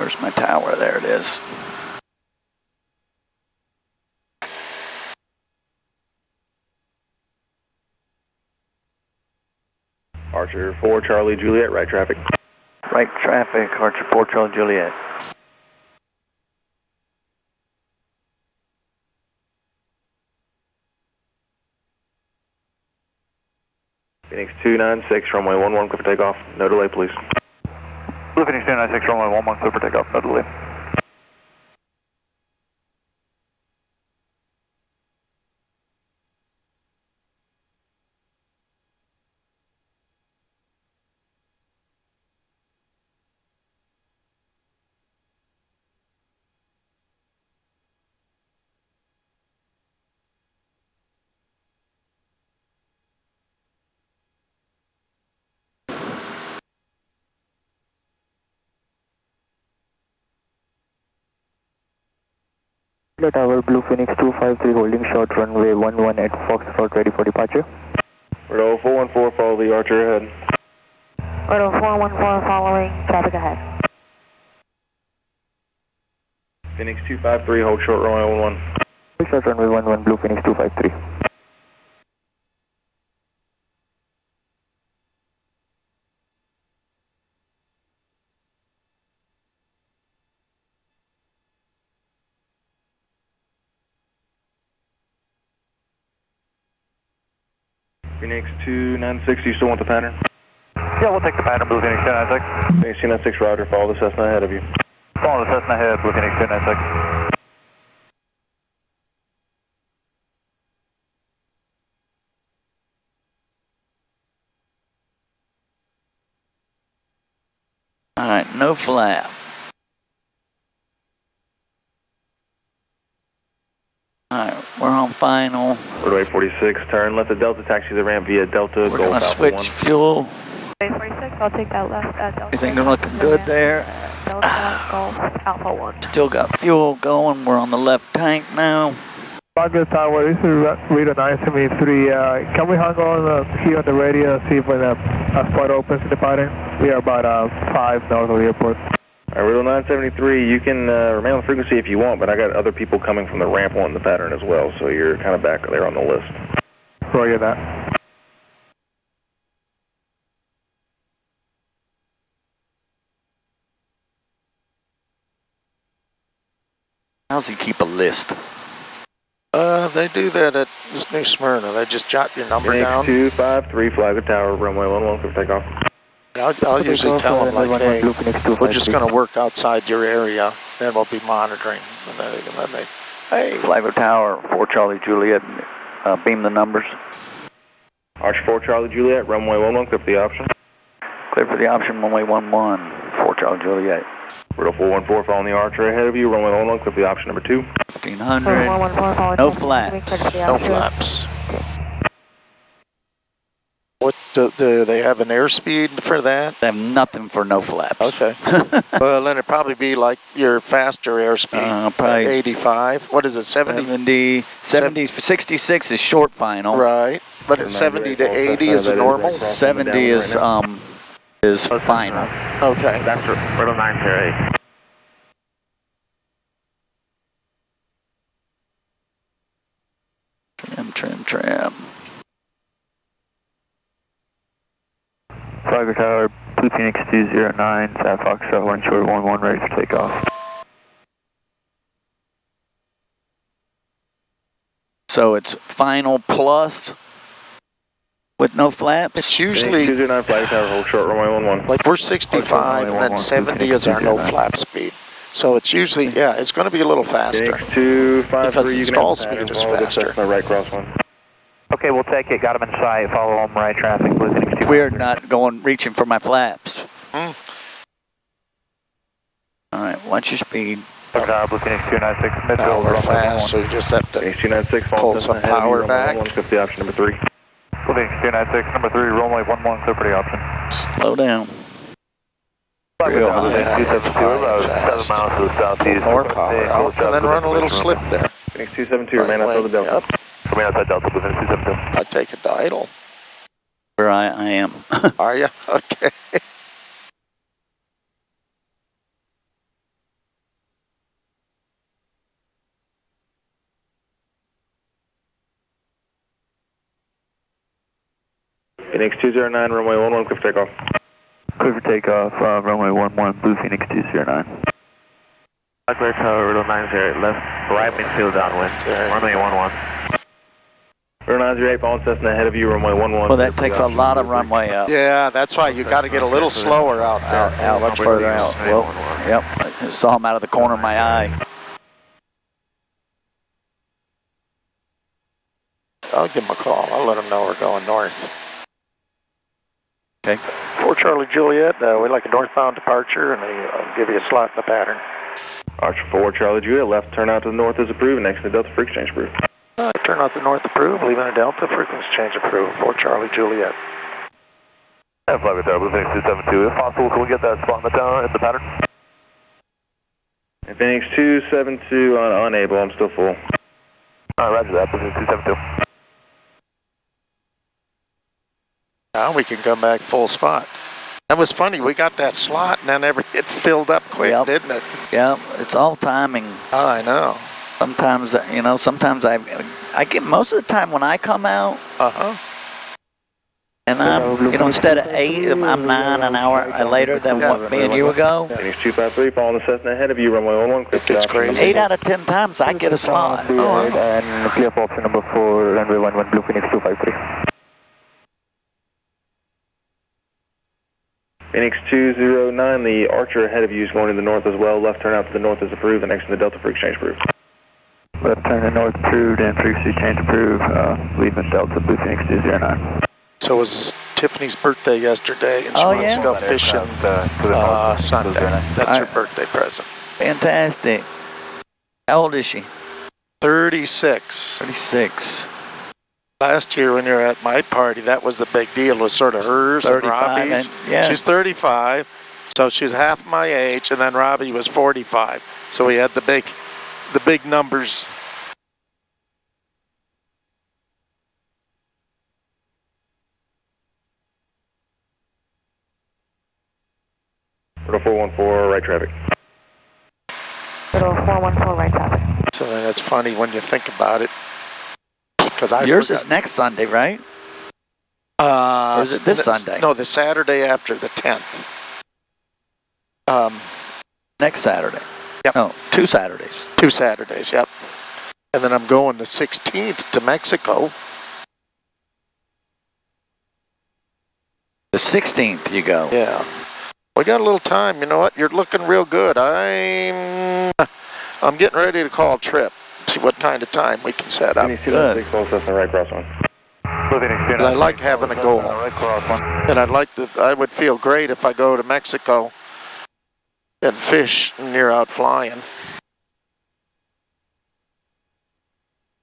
Where's my tower? There it is. Archer 4 Charlie Juliet, right traffic. Right traffic, Archer 4 Charlie Juliet. Phoenix 296, runway 11, clear for takeoff. No delay, please. Blue Phoenix 296, runway 11, clear for takeoff. No delay. Tower, Blue Phoenix 253, holding short runway 11 at Foxtrot, ready for departure. Rideau 414, follow the Archer ahead. Rideau 414, following, traffic ahead. Phoenix 253, hold short runway 11. Short runway 11, Blue Phoenix 253. Phoenix 296, you still want the pattern? Yeah, we'll take the pattern, Blue Phoenix 296. Phoenix 296, roger, follow the Cessna ahead of you. Follow the Cessna ahead, Blue Phoenix 296. All right, no flap. All right, we're on final. Roadway 46, turn left at Delta, taxi the ramp via Delta, We're Golf gonna Alpha switch 1. fuel. Roadway 46, I'll take that left at Delta. Everything looking good there. Delta, Golf, Alpha 1. Still got fuel going. We're on the left tank now. Roger Tower, this is Rita 973. Can we hang on here on the radio, see if when a spot opens in the pattern? We are about 5 north of the airport. All right, Rideau 973, you can remain on the frequency if you want, but I got other people coming from the ramp wanting the pattern as well, so you're kind of back there on the list. Roger that. How's he keep a list? They do that at this New Smyrna. They just jot your number Phoenix down. 253, flag the tower, runway 11, clear for takeoff. I'll usually tell them, like, hey, we're just going to work outside your area, then we'll be monitoring. And then they, hey. Flag Tower, 4 Charlie Juliet, beam the numbers. Archer 4 Charlie Juliet, runway 11, clear for the option. Clear for the option, runway 11, 4 Charlie Juliet. Rideau 414, following the Archer ahead of you, runway 11, clear for the option number 2. 1500. 414, following. No flaps. No flaps. What, do they have an airspeed for that? They have nothing for no flaps. Okay. Well, then it'd probably be like your faster airspeed. Probably 85. What is it, 70? 66 is short final. Right. But it's 70 to 80 is a normal? 70 is final. Okay. That's Rideau 908. Trim. Flag Tower, Blue Phoenix 209, South Foxtrot, 1 short, 11, ready for takeoff. So it's final plus with no flaps? It's usually, 209, flag tower, hold short, runway 11. like we're 65 and then 70 is our no flap speed. So it's usually, yeah, it's going to be a little faster. Phoenix 253, Because the you can stall have the speed pattern, is follow the faster. Cessna right cross one. Okay, we'll take it. Got him in sight. Follow him right traffic. Blue Phoenix 2. We're not reaching for my flaps. Hmm. All right, what's your speed? Blue Phoenix 296. Now we're fast, so you just have to Phoenix 296, pull follow some Cessna ahead of you, power runway back. 11, clear for the option number 3. Blue Phoenix 296, number 3, runway 11, clear for the option. Slow down. Real high. High, 7 miles to the southeast. more power out, and then run a little slip there. Phoenix 272, remain outside the Delta. Yep, Coming outside Delta, Blue Phoenix 272. I'd take it to idle. Where I am. Are you? Okay. Phoenix 209, runway 11, clear for takeoff. Clear for takeoff, runway 11, Blue Phoenix 209. Clear tower, Riddle 90, left, right midfield downwind, runway 11. Riddle 98, following Cessna ahead of you, runway 11. Well, that takes a lot of runway up. Yeah, that's right. You got to get a little slower out there. Out much further out. Well, yep. I saw him out of the corner of my eye. I'll give him a call. I'll let him know we're going north. Okay. 4 Charlie Juliet, we'd like a northbound departure, and I'll give you a slot in the pattern. Archer 4 Charlie Juliet, left turn out to the north is approved, next to the Delta for exchange approved. Turn out to north approved, leaving a Delta, frequency change approved. 4 Charlie Juliet. And fly with Blue Phoenix 272. If possible, can we get that spot in the pattern? And Phoenix 272 unable, I'm still full. Roger that, Blue Phoenix 272. Now we can come back full spot. That was funny. We got that slot, and then it filled up quick, didn't it? Yeah, it's all timing. Oh, I know. Sometimes, you know, sometimes I get, most of the time when I come out, and I'm, you know, instead of 8, I'm 9 an hour later than what me and you ago. Phoenix 253, following the Cessna ahead of you, runway 11, clear. It's crazy. 8 out of 10 times I get a slot. And clear for option number 4, runway 11, Blue Phoenix 253. Phoenix 209, the Archer ahead of you is going to the north as well. Left turn out to the north is approved, and next to the Delta for exchange approved. Left turn to north approved and frequency change approved, leaving Delta Blue Phoenix 209. So it was Tiffany's birthday yesterday, and she wants to go fishing Sunday. That's her birthday present. Fantastic. How old is she? 36. 36. Last year when you were at my party, that was the big deal. It was sort of hers and Robbie's. Yeah. She's 35, so she's half my age, and then Robbie was 45. So we had the big numbers. Riddle 414, right traffic. Riddle 414, right traffic. So then it's funny when you think about it. Yours is next Sunday, right? Or is it this Sunday? No, the Saturday after the 10th. Next Saturday. Yep. No, 2 Saturdays. 2 Saturdays, yep. And then I'm going the 16th to Mexico. The 16th you go. Yeah. We got a little time. You know what? You're looking real good. I'm getting ready to call Trip. See what kind of time we can set up. Good. Right cross one. I like having a goal. And I would feel great if I go to Mexico and fish and you're out flying.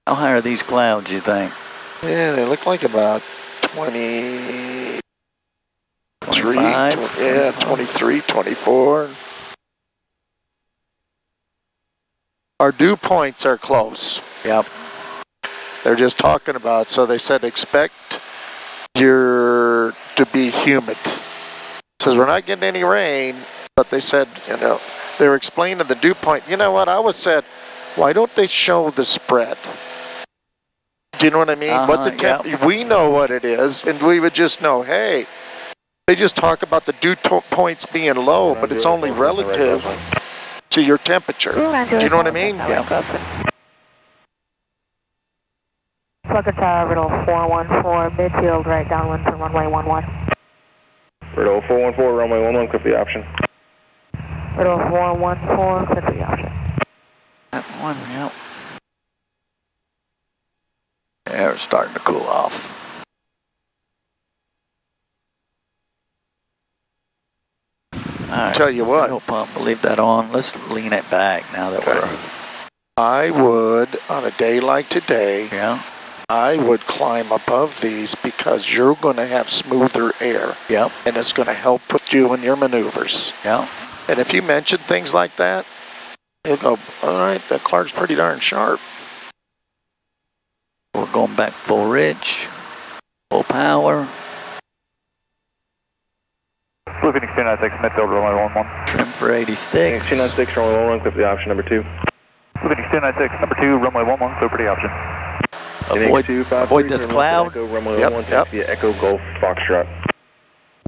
How high are these clouds, you think? Yeah, they look like about 23, 25? Yeah, 23, 24. Our dew points are close. Yep. They're just talking about, so they said expect to be humid. Says we're not getting any rain, but they said, you know, they were explaining the dew point. You know what? I always said, why don't they show the spread? Do you know what I mean? What the we know what it is, and we would just know, hey, they just talk about the dew points being low, but it's only relative to your temperature. Do you know what I mean? Yeah. Plug to Riddle 414, midfield right downwind from runway 11. Riddle 414, runway 11, click the option. Riddle 414, click the option. That one, yep. Air's starting to cool off. Right. Tell you what. Fuel pump, we'll leave that on. Let's lean it back now that we're... I would, on a day like today, I would climb above these because you're going to have smoother air. Yep. And it's going to help with you in your maneuvers. Yep. And if you mention things like that, you'll go, all right, that Clark's pretty darn sharp. We're going back full rich, full power. Blue Phoenix 296, midfield, runway 11. Trim for 86. Phoenix 296, runway 11, click the option number 2. Blue Phoenix 296, number 2, runway 11, clear for the option. avoid this cloud. Yep. Echo Golf Foxtrot.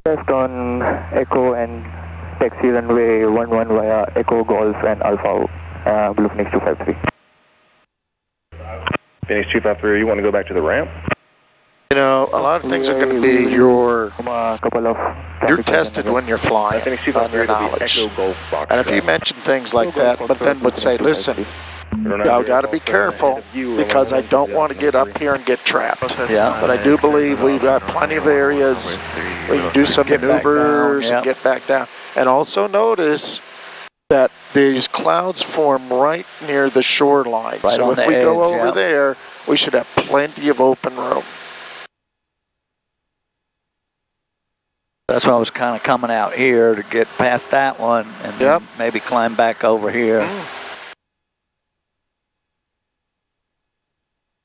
Left on Echo and taxi runway 11 via Echo Golf and Alpha Blue Phoenix 253. Phoenix 253, you want to go back to the ramp? You know, a lot of things are going to be you're tested when you're flying on your knowledge. And if you mention things like that, but then would say, listen, I've got to be careful because I don't want to get up here and get trapped. Yeah. But I do believe we've got plenty of areas where you can do some maneuvers and get back down. And also notice that these clouds form right near the shoreline. Right so on if we the go edge, over there, we should have plenty of open room. That's why I was kind of coming out here to get past that one and then maybe climb back over here.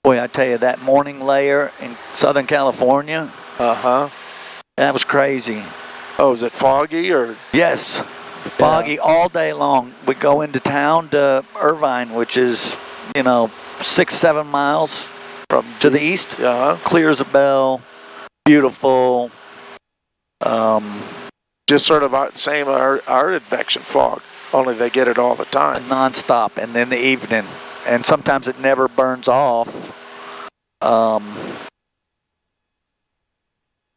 Boy, I tell you, that morning layer in Southern California, that was crazy. Oh, is it foggy or? Yes, foggy all day long. We go into town to Irvine, which is, 6-7 miles from to the east. Clear as a bell, beautiful. Just sort of same our advection fog, only they get it all the time. Non-stop, and then the evening. And sometimes it never burns off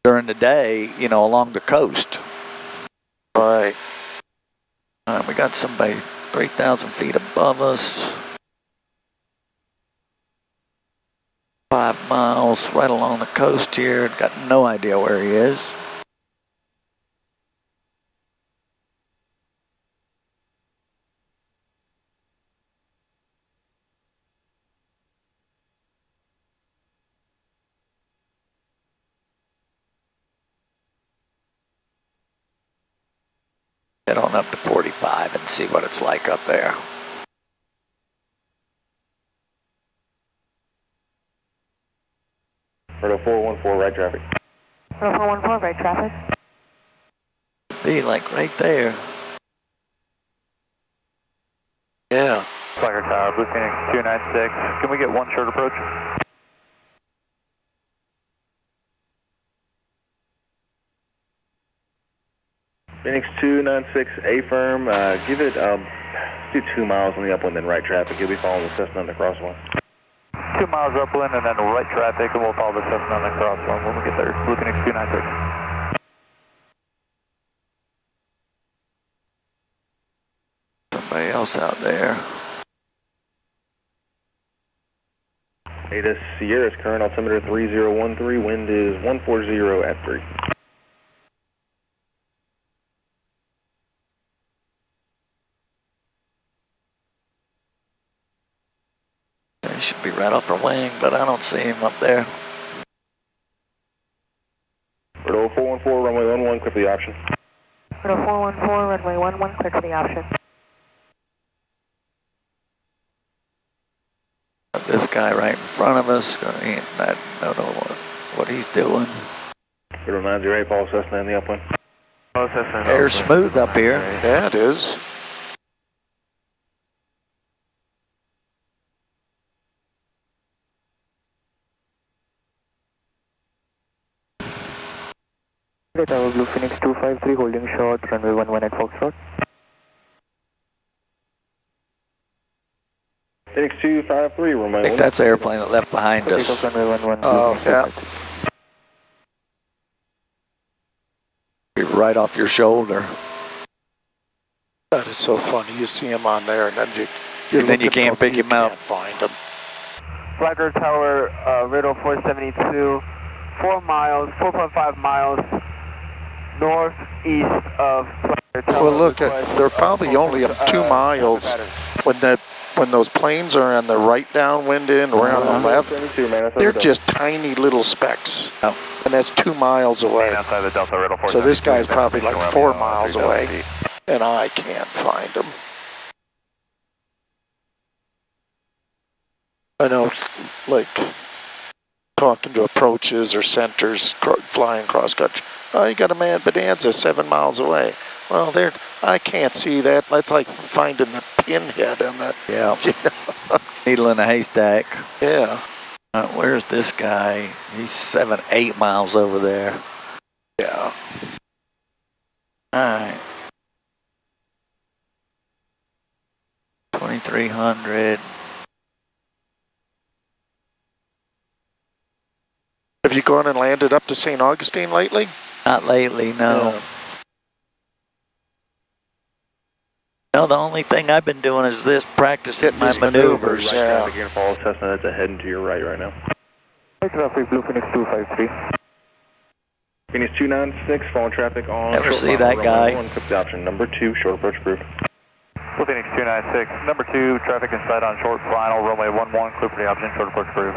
during the day, along the coast. Right. We got somebody 3,000 feet above us. 5 miles right along the coast here. Got no idea where he is. Head on up to 45 and see what it's like up there. Roto 414, right traffic. Roto 414, right traffic. Be like right there. Yeah. Flagger Tower, Blue Phoenix 296. Can we get one short approach? Phoenix 296, A-firm, give it, do 2 miles on the upwind, then right traffic. You'll be following the Cessna on the crosswind. 2 miles upwind and then right traffic, and we'll follow the Cessna on the crosswind when we get there. Blue Phoenix 296. Somebody else out there. Ada Sierra's current altimeter 3013, wind is 140 at 3. He should be right off our wing, but I don't see him up there. Roto 414, runway 11, clear for the option. Roto 414, runway 11, clear for the option. This guy right in front of us, I don't know what he's doing. Roto 908, Paul Cessna in the upwind. Paul Cessna. Air's smooth up here. Yeah, it is. Tower Blue Phoenix 253, holding short, runway 11 at Foxtrot. Phoenix 253, runway I think that's the airplane that left behind us. Oh, yeah. Be right off your shoulder. That is so funny. You see him on there, and then you can't pick him up. Can't find him. Flagger Tower, Riddle 472, 4.5 miles northeast of Flagger Tower. Well, look, they're probably only 2 miles when those planes are on the right downwind end or on the left. They're just tiny little specks, and that's 2 miles away. So this guy's probably like 4 miles away, and I can't find him. I know, like, talking to approaches or centers, flying cross country. Oh, you got a mad Bonanza 7 miles away. Well, I can't see that. That's like finding the pinhead on the. Yeah. Needle in a haystack. Yeah. Where's this guy? He's 7, 8 miles over there. Yeah. Alright. 2300. Have you gone and landed up to St. Augustine lately? Not lately, no. Yeah. No, the only thing I've been doing is this, practice hitting my These maneuvers. maneuvers, yeah. Again, follow Cessna that's heading to your right now. Traffic, Blue Phoenix 253. Phoenix 296, following traffic on Never short see line, that runway guy. 1, clip the option number 2, short approach approved. Blue Phoenix 296, number 2, traffic inside on short final, runway 11, clear for the option, short approach approved.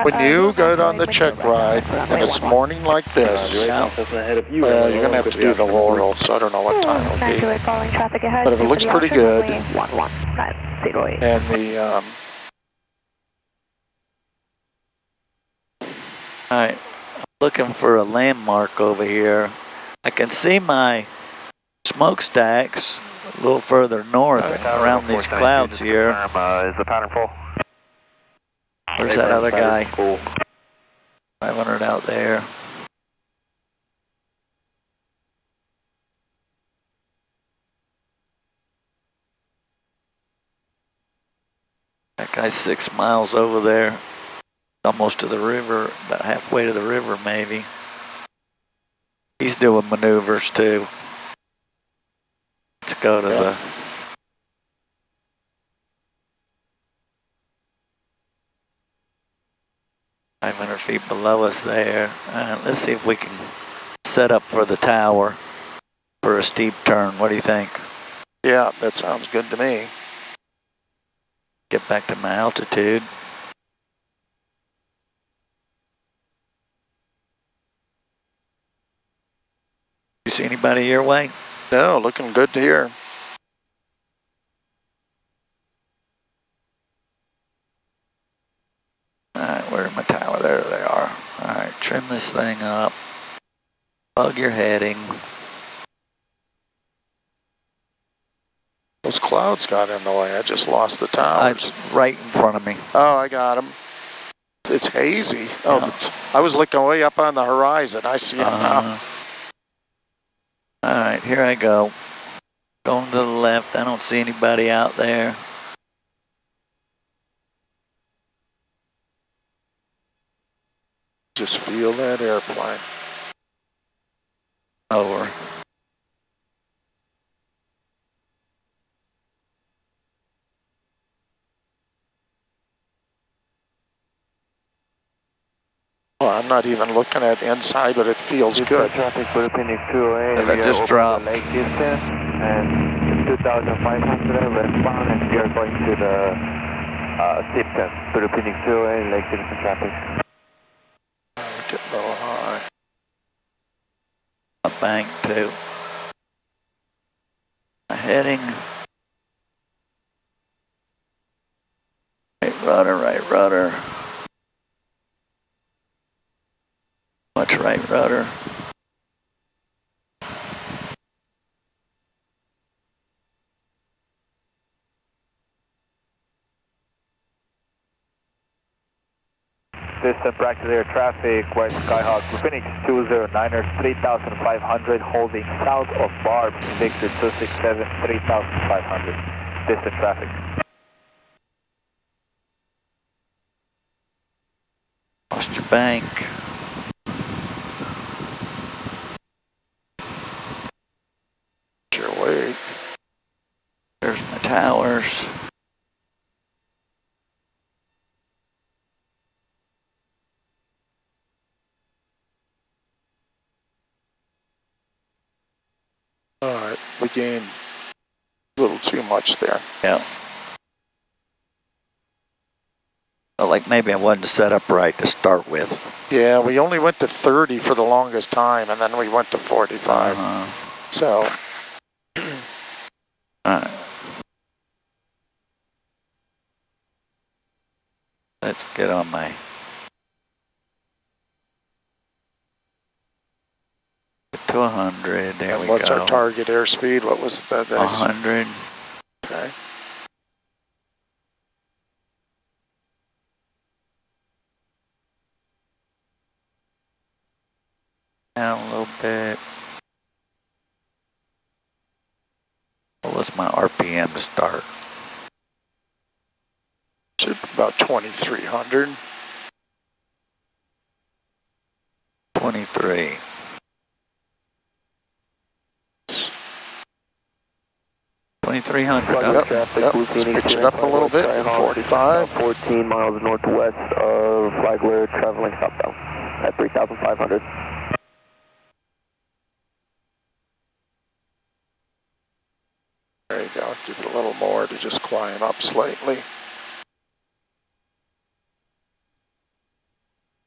When you go on the check ride and it's morning like this, Yeah. Cessna ahead of you. you're going to have to do the Laurel, so I don't know what time it'll be. Calling traffic ahead. But if it looks pretty good, 11908. and the, Alright, I'm looking for a landmark over here. I can see my smokestacks a little further north around these clouds here. Is the pattern full? Where's that other guy? Cool. 500 out there. That guy's 6 miles over there. Almost to the river, about halfway to the river maybe. He's doing maneuvers too. Let's go to the... ...500 feet below us there. Let's see if we can set up for the tower for a steep turn. What do you think? yeah, that sounds good to me. Get back to my altitude. You see anybody your way? No, looking good to hear. Alright, where's my tower? There they are. Alright, trim this thing up. Plug your heading. Those clouds got in the way. I just lost the towers. Right in front of me. Oh, I got them. It's hazy. Oh, Yeah. I was looking way up on the horizon. I see them now. Alright, here I go. Going to the left. I don't see anybody out there. Just feel that airplane. Over. Well, I'm not even looking at inside, but it feels good. Traffic, Blue Phoenix 208. And I just dropped. Lake Houston and 2,500 westbound, and we are going to the Tipton. Blue Phoenix 208, Lake Houston traffic. We're getting a little high. A bank too. Heading. Right rudder, right rudder. Watch right rudder. Distant practice air traffic, West Skyhawk, Phoenix 209ers, 3,500, holding south of Barb, Victor 267, 3,500. Distant traffic. Lost your bank. Your way. There's my towers. All right, we gained a little too much there. Yeah. Felt like maybe I wasn't set up right to start with. Yeah, we only went to 30 for the longest time, and then we went to 45. So, Alright. Let's get on my... Get to 100, there and we what's go. our target airspeed? What was that? 100. Okay. Okay. Down a little bit. What was my RPM to start? Should be about 2,300. 23. Yep, let's pitch it up a little bit. 45. 14 miles northwest of Flagler, traveling southbound at 3,500. There you go. Give it a little more to just climb up slightly.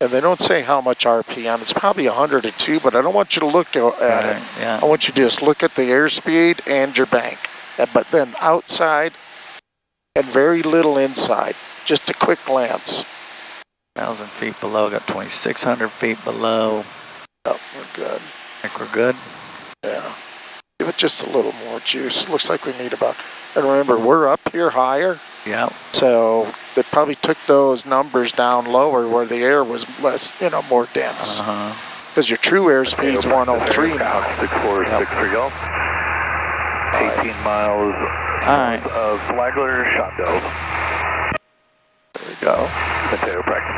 And they don't say how much RPM. It's probably 102, but I don't want you to look at it. Yeah. I want you to just look at the airspeed and your bank. But then outside and very little inside. Just a quick glance. 1,000 feet below, got 2,600 feet below. Oh, we're good. Think we're good? Yeah. Give it just a little more juice. Looks like we need about, and remember, we're up here higher. Yeah. So they probably took those numbers down lower where the air was less, more dense. Because your true airspeed's 103 now. 646 for Golf. 18 miles Alright. of Flagler, Shotdale. There we go. Mateo practice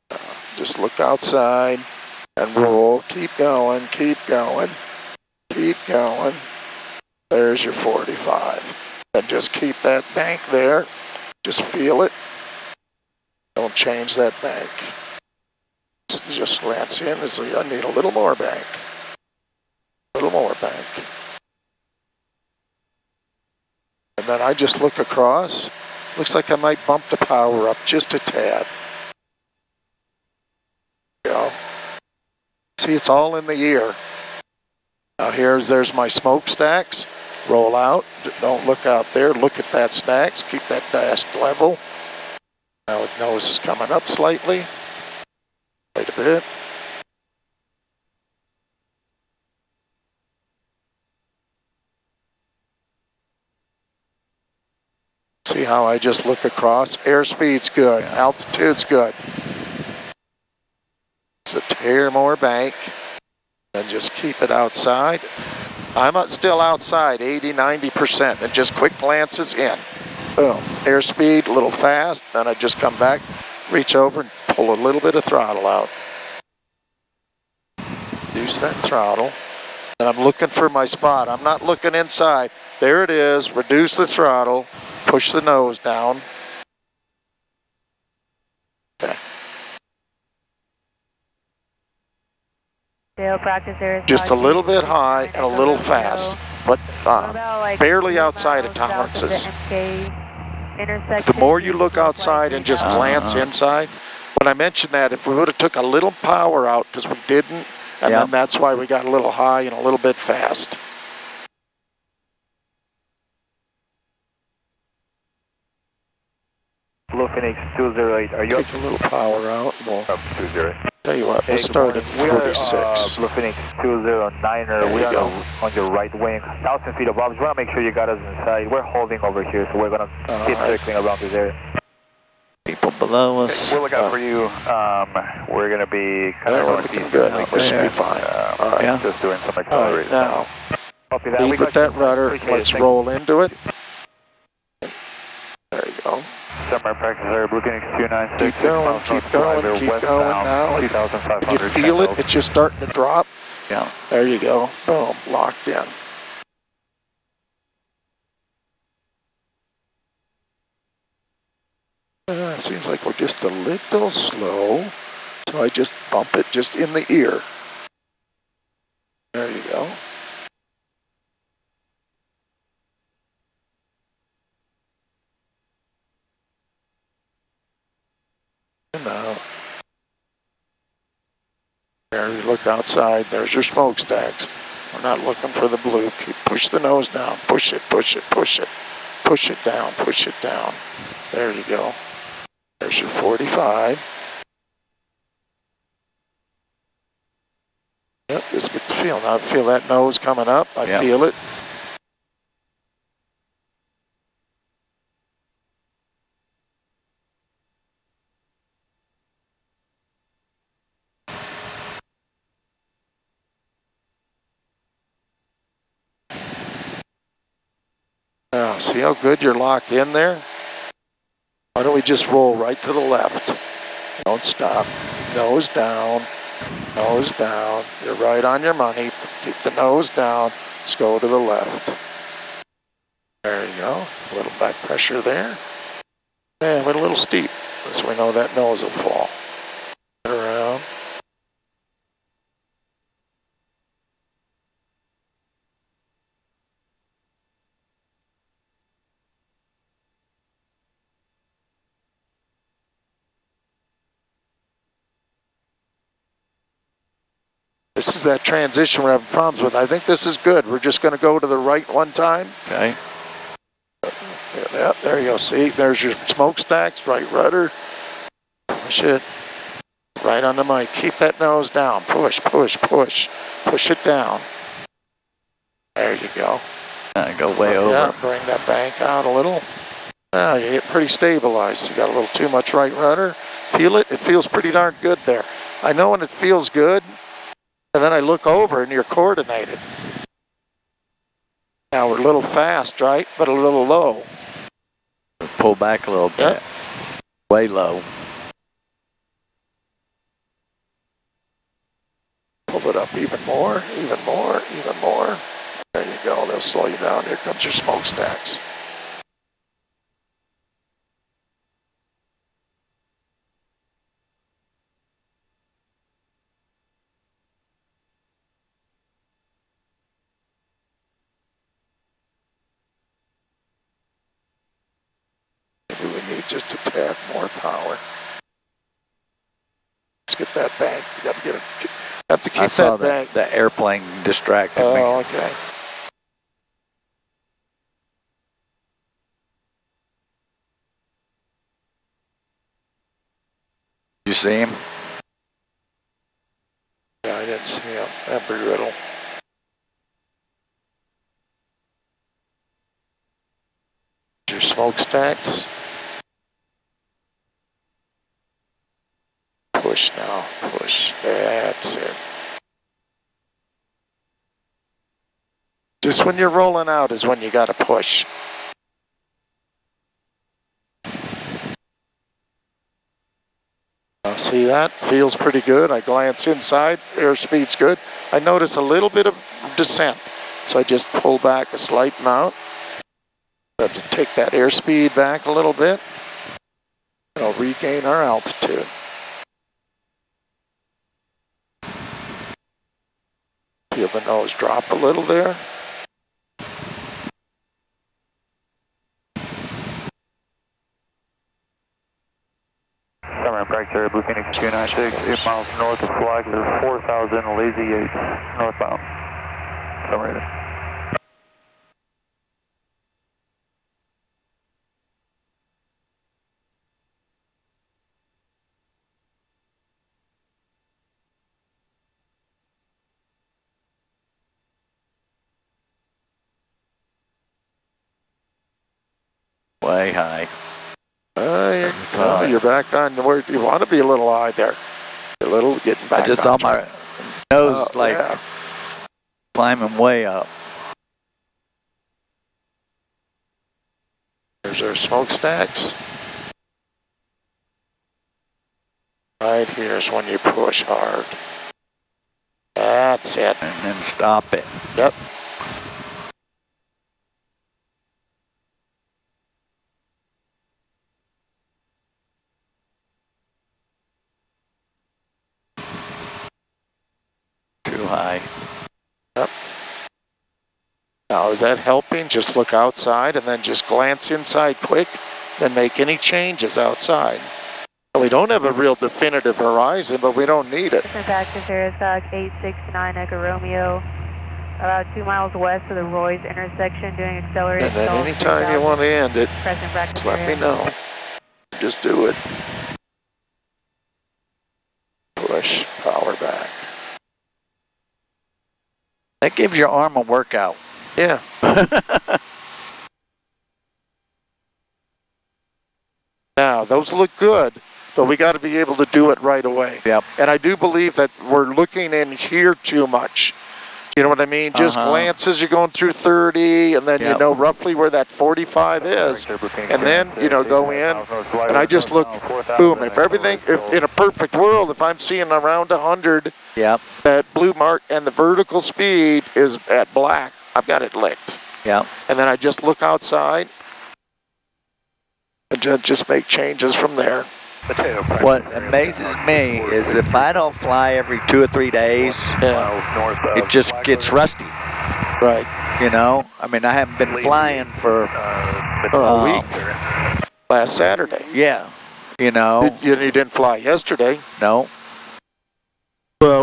there. Just look outside and roll. Keep going, keep going, keep going. There's your 45. And just keep that bank there. Just feel it. Don't change that bank. Just glance in and say, I need a little more bank. A little more bank. And then I just look across. Looks like I might bump the power up just a tad. Go. See, it's all in the ear. Now there's my smokestacks. Roll out. Don't look out there. Look at that stacks. Keep that dash level. Now the nose is coming up slightly. Wait a bit. See how I just look across? Airspeed's good. Yeah. Altitude's good. So tear more bank and just keep it outside. I'm still outside 80, 90% and just quick glances in. Boom. Airspeed, a little fast. Then I just come back, reach over and pull a little bit of throttle out. Use that throttle. And I'm looking for my spot. I'm not looking inside. There it is. Reduce the throttle. Push the nose down. Okay. Practice there is Just a little bit high and a little fast, but barely outside of tolerances. The more you look outside and just glance inside, when I mentioned that, if we would have took a little power out, because we didn't, and then that's why we got a little high and a little bit fast. Blue Phoenix 208, are you Take a little power out. We'll up 20? tell you what, we'll start at 46. Blue Phoenix 209er, we are on your right wing, 1,000 feet above. Just want to make sure you got us inside. We're holding over here, so we're going to keep circling around this area. People below us. Okay, we'll look out for you. We're going to be kind of northeast. Good. We should be fine. All right. Just doing some All acceleration. right, now, Copy that. lead with that rudder. Appreciate Let's it. roll into it. There you go. Summer practice area, Blue Phoenix 296. Keep going, keep going, keep going now. 2,500. You feel it? It's just starting to drop. Yeah. There you go. Boom, locked in. Seems like we're just a little slow, so I just bump it just in the ear. There you go. And now, there you look outside, there's your smokestacks. We're not looking for the blue. Push the nose down, push it, push it, push it. Push it down, push it down. There you go. There's your 45. Yep, just get the feel. Now I feel that nose coming up. I feel it. Now, see how good you're locked in there? Why don't we just roll right to the left? Don't stop. Nose down. Nose down. You're right on your money. Keep the nose down. Let's go to the left. There you go. A little back pressure there. And went a little steep. So we know that nose will fall. Around. This is that transition we're having problems with. I think this is good. We're just going to go to the right one time. Okay. Yeah, there you go. See, there's your smokestacks, right rudder. Push it. Right on the mic. Keep that nose down. Push, push, push. Push it down. There you go. Go way over. Yeah, bring that bank out a little. Now you get pretty stabilized. You got a little too much right rudder. Feel it? It feels pretty darn good there. I know when it feels good, and then I look over and you're coordinated. Now we're a little fast, right? But a little low. Pull back a little bit. Yep. Way low. Pull it up even more, even more, even more. There you go. They'll slow you down. Here comes your smokestacks. Maybe we need just a tad more power. Let's get that bank. You got to get it. Have to keep I saw that bank. the airplane distracted me. Oh, okay. You see him? Yeah, I didn't see him. Embry Riddle. Your smokestacks. Push now, push. That's it. Just when you're rolling out is when you got to push. See that? Feels pretty good. I glance inside. Airspeed's good. I notice a little bit of descent. So I just pull back a slight amount. Have to take that airspeed back a little bit. And I'll regain our altitude. Feel the nose drop a little there. Summer impact area, Blue Phoenix 296, 8 miles north of Flagler, 4000, Lazy 8, northbound. Summary. Way high. You're back on where you want to be a little high there. A little getting back. I just saw my nose climbing way up. There's our smokestacks. Right here's when you push hard. That's it. And then stop it. Yep. Too high. Yep. Now is that helping? Just look outside and then just glance inside quick, then make any changes outside. We don't have a real definitive horizon, but we don't need it. Back to Sarasok 869 Echo Romeo, about 2 miles west of the Roy's intersection, doing accelerated. And then anytime you want to end it, just let me know. Just do it. Push, power back. That gives your arm a workout. Yeah. Now, those look good, but we got to be able to do it right away. Yep. And I do believe that we're looking in here too much. You know what I mean? Just glances, you're going through 30, and then you know roughly where that 45 is. And then, you know, go in, and I just look, boom, if everything, if in a perfect world, if I'm seeing around 100, that blue mark and the vertical speed is at black, I've got it licked. And then I just look outside and just make changes from there. What amazes me is if I don't fly every 2 or 3 days, it just gets rusty. Right. You know, I mean, I haven't been flying for a week. Last Saturday. Yeah. You know. You didn't fly yesterday. No.